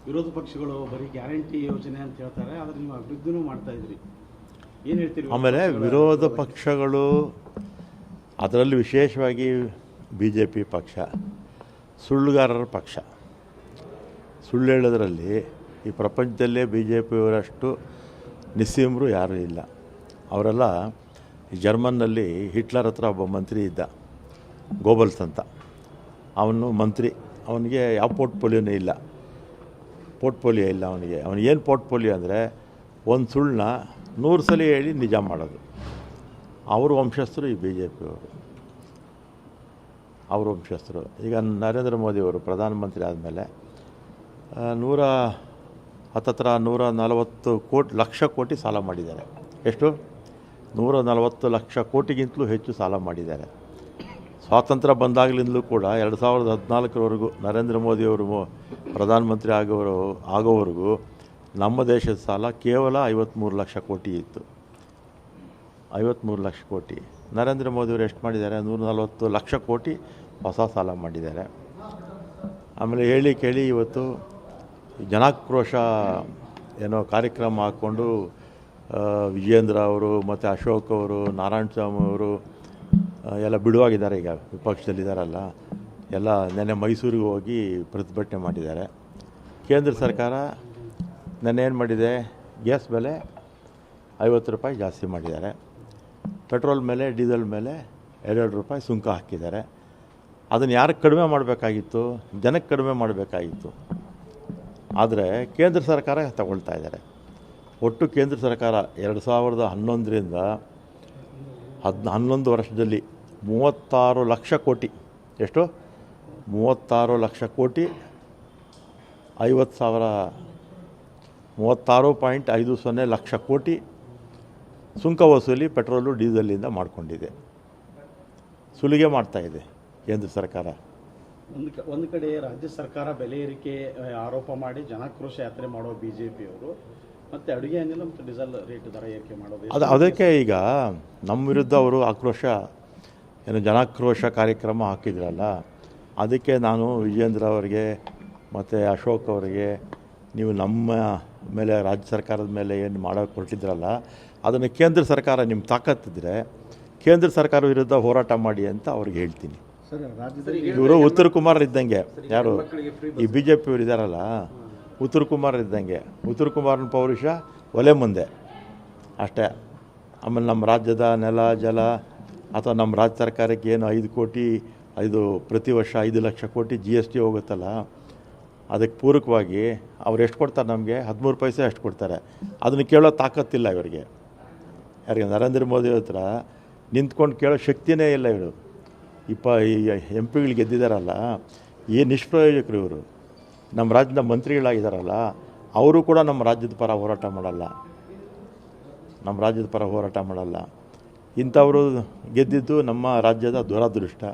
ವಿರೋಧ ಪಕ್ಷಗಳು ಬರೀ ಗ್ಯಾರಂಟಿ ಯೋಜನೆ ಅಂತ ಹೇಳ್ತಾರೆ, ಆದರೆ ನೀವು ಅಭಿವೃದ್ಧಿನೂ ಮಾಡ್ತಾ ಇದ್ರಿ, ಏನು ಹೇಳ್ತೀರಿ? ಆಮೇಲೆ ವಿರೋಧ ಪಕ್ಷಗಳು, ಅದರಲ್ಲಿ ವಿಶೇಷವಾಗಿ BJP ಪಕ್ಷ ಸುಳ್ಳುಗಾರರ ಪಕ್ಷ. ಸುಳ್ಳು ಹೇಳೋದ್ರಲ್ಲಿ ಈ ಪ್ರಪಂಚದಲ್ಲೇ BJPಯವರಷ್ಟು ನಿಸ್ಸೀಮರು ಯಾರೂ ಇಲ್ಲ. ಅವರೆಲ್ಲ ಜರ್ಮನ್ನಲ್ಲಿ ಹಿಟ್ಲರ್ ಹತ್ರ ಒಬ್ಬ ಮಂತ್ರಿ ಇದ್ದ, ಗೋಬಲ್ಸ್ ಅಂತ. ಅವನು ಮಂತ್ರಿ, ಅವನಿಗೆ ಯಾವ ಪೋರ್ಟ್ಫೋಲಿಯೋನೇ ಇಲ್ಲ, ಪೋರ್ಟ್ಫೋಲಿಯೋ ಇಲ್ಲ ಅವನಿಗೆ. ಅವನಿಗೇನು ಪೋರ್ಟ್ಫೋಲಿಯೋ ಅಂದರೆ ಒಂದು ಸುಳ್ಳನ್ನ 100 ಸಲ ಹೇಳಿ ನಿಜ ಮಾಡೋದು. ಅವ್ರ ವಂಶಸ್ಥರು ಈ BJPಯವರು, ಅವ್ರ ವಂಶಸ್ಥರು. ಈಗ ನರೇಂದ್ರ ಮೋದಿಯವರು ಪ್ರಧಾನಮಂತ್ರಿ ಆದಮೇಲೆ 140 ಲಕ್ಷ ಕೋಟಿ ಸಾಲ ಮಾಡಿದ್ದಾರೆ. ಎಷ್ಟು? 140 ಲಕ್ಷ ಕೋಟಿಗಿಂತಲೂ ಹೆಚ್ಚು ಸಾಲ ಮಾಡಿದ್ದಾರೆ. ಸ್ವಾತಂತ್ರ್ಯ ಬಂದಾಗಲಿಂದಲೂ ಕೂಡ 2014ವರೆಗೂ ನರೇಂದ್ರ ಮೋದಿಯವರು ಪ್ರಧಾನಮಂತ್ರಿ ಆಗೋವರೆಗೂ ನಮ್ಮ ದೇಶದ ಸಾಲ ಕೇವಲ 53 ಲಕ್ಷ ಕೋಟಿ ಇತ್ತು. 53 ಲಕ್ಷ ಕೋಟಿ. ನರೇಂದ್ರ ಮೋದಿಯವರು ಎಷ್ಟು ಮಾಡಿದ್ದಾರೆ? 140 ಲಕ್ಷ ಕೋಟಿ ಹೊಸ ಸಾಲ ಮಾಡಿದ್ದಾರೆ. ಆಮೇಲೆ ಹೇಳಿ ಕೇಳಿ ಇವತ್ತು ಜನಾಕ್ರೋಶ ಏನೋ ಕಾರ್ಯಕ್ರಮ ಹಾಕ್ಕೊಂಡು ವಿಜೇಂದ್ರ ಅವರು ಮತ್ತು ಅಶೋಕ್ ಅವರು, ನಾರಾಯಣ ಸ್ವಾಮಿ ಅವರು ಎಲ್ಲ ಬಿಡುವಾಗಿದ್ದಾರೆ. ಈಗ ವಿಪಕ್ಷದಲ್ಲಿದ್ದಾರಲ್ಲ, ಎಲ್ಲ ನೆನ್ನೆ ಮೈಸೂರಿಗೆ ಹೋಗಿ ಪ್ರತಿಭಟನೆ ಮಾಡಿದ್ದಾರೆ. ಕೇಂದ್ರ ಸರ್ಕಾರ ನೆನ್ನೆ ಏನು ಮಾಡಿದೆ? ಗ್ಯಾಸ್ ಬೆಲೆ 50 ರೂಪಾಯಿ ಜಾಸ್ತಿ ಮಾಡಿದ್ದಾರೆ. ಪೆಟ್ರೋಲ್ ಮೇಲೆ, ಡೀಸೆಲ್ ಮೇಲೆ 2 ರೂಪಾಯಿ ಸುಂಕ ಹಾಕಿದ್ದಾರೆ. ಅದನ್ನು ಯಾರಿಗೆ ಕಡಿಮೆ ಮಾಡಬೇಕಾಗಿತ್ತು? ಜನಕ್ಕೆ ಕಡಿಮೆ ಮಾಡಬೇಕಾಗಿತ್ತು. ಆದರೆ ಕೇಂದ್ರ ಸರ್ಕಾರ ತಗೊಳ್ತಾ ಇದ್ದಾರೆ. ಒಟ್ಟು ಕೇಂದ್ರ ಸರ್ಕಾರ 2011ರಿಂದ 11 ವರ್ಷದಲ್ಲಿ 36 ಲಕ್ಷ ಕೋಟಿ, ಎಷ್ಟು? 36 ಲಕ್ಷ ಕೋಟಿ 36.50 ಲಕ್ಷ ಕೋಟಿ ಸುಂಕ ವಸೂಲಿ ಪೆಟ್ರೋಲು ಡೀಸೆಲಿಂದ ಮಾಡಿಕೊಂಡಿದೆ. ಸುಲಿಗೆ ಮಾಡ್ತಾಯಿದೆ ಕೇಂದ್ರ ಸರ್ಕಾರ. ಒಂದು ಕಡೆ ರಾಜ್ಯ ಸರ್ಕಾರ ಬೆಲೆ ಏರಿಕೆ ಆರೋಪ ಮಾಡಿ ಜನಾಕ್ರೋಶ ಯಾತ್ರೆ ಮಾಡೋ BJPಯವರು, ಮತ್ತು ಅಡುಗೆ ಅನಿಲ ಮತ್ತು ಡೀಸೆಲ್ ರೇಟ್ ದರ ಏರಿಕೆ ಮಾಡೋದು, ಅದಕ್ಕೆ ಈಗ ನಮ್ಮ ವಿರುದ್ಧ ಅವರು ಜನಾಕ್ರೋಶ ಕಾರ್ಯಕ್ರಮ ಹಾಕಿದ್ರಲ್ಲ, ಅದಕ್ಕೆ ನಾನು ವಿಜೇಂದ್ರ ಅವರಿಗೆ ಮತ್ತು ಅಶೋಕ್ ಅವರಿಗೆ, ನೀವು ನಮ್ಮ ಮೇಲೆ ರಾಜ್ಯ ಸರ್ಕಾರದ ಮೇಲೆ ಏನು ಮಾಡೋಕ್ಕೆ ಹೊರಟಿದ್ರಲ್ಲ, ಅದನ್ನು ಕೇಂದ್ರ ಸರ್ಕಾರ ನಿಮ್ಮ ತಾಕತ್ತಿದ್ರೆ ಕೇಂದ್ರ ಸರ್ಕಾರ ವಿರುದ್ಧ ಹೋರಾಟ ಮಾಡಿ ಅಂತ ಅವ್ರಿಗೆ ಹೇಳ್ತೀನಿ. ಇವರು ಉತ್ತರ ಕುಮಾರ್ ಇದ್ದಂಗೆ, ಯಾರು ಈ BJPಯವರು ಇದ್ದಾರಲ್ಲ, ಉತ್ತರ ಕುಮಾರ್ ಇದ್ದಂಗೆ. ಉತ್ತರ ಕುಮಾರನ ಪೌರುಷ ಒಲೆ ಮುಂದೆ ಅಷ್ಟೇ. ಆಮೇಲೆ ನಮ್ಮ ರಾಜ್ಯದ ನೆಲ, ಜಲ ಅಥವಾ ನಮ್ಮ ರಾಜ್ಯ ಸರ್ಕಾರಕ್ಕೆ ಏನು 5 ಕೋಟಿ ಪ್ರತಿ ವರ್ಷ 5 ಲಕ್ಷ ಕೋಟಿ GST ಹೋಗುತ್ತಲ್ಲ, ಅದಕ್ಕೆ ಪೂರಕವಾಗಿ ಅವ್ರು ಎಷ್ಟು ಕೊಡ್ತಾರೆ? ನಮಗೆ 13 ಪೈಸೆ ಅಷ್ಟು ಕೊಡ್ತಾರೆ. ಅದನ್ನು ಕೇಳೋ ತಾಕತ್ತಿಲ್ಲ ಇವರಿಗೆ. ಯಾರಿಗೆ? ನರೇಂದ್ರ ಮೋದಿ ಹತ್ರ ನಿಂತ್ಕೊಂಡು ಕೇಳೋ ಶಕ್ತಿನೇ ಇಲ್ಲ ಇವರು. ಈ MP ಗೆದ್ದಿದ್ದಾರಲ್ಲ, ಏನು ನಿಷ್ಪ್ರಯೋಜಕರು ಇವರು. ನಮ್ಮ ರಾಜ್ಯದ ಮಂತ್ರಿಗಳಾಗಿದ್ದಾರಲ್ಲ, ಅವರು ಕೂಡ ನಮ್ಮ ರಾಜ್ಯದ ಪರ ಹೋರಾಟ ಮಾಡಲ್ಲ. ಇಂಥವರು ಗೆದ್ದಿದ್ದು ನಮ್ಮ ರಾಜ್ಯದ ದುರದೃಷ್ಟ.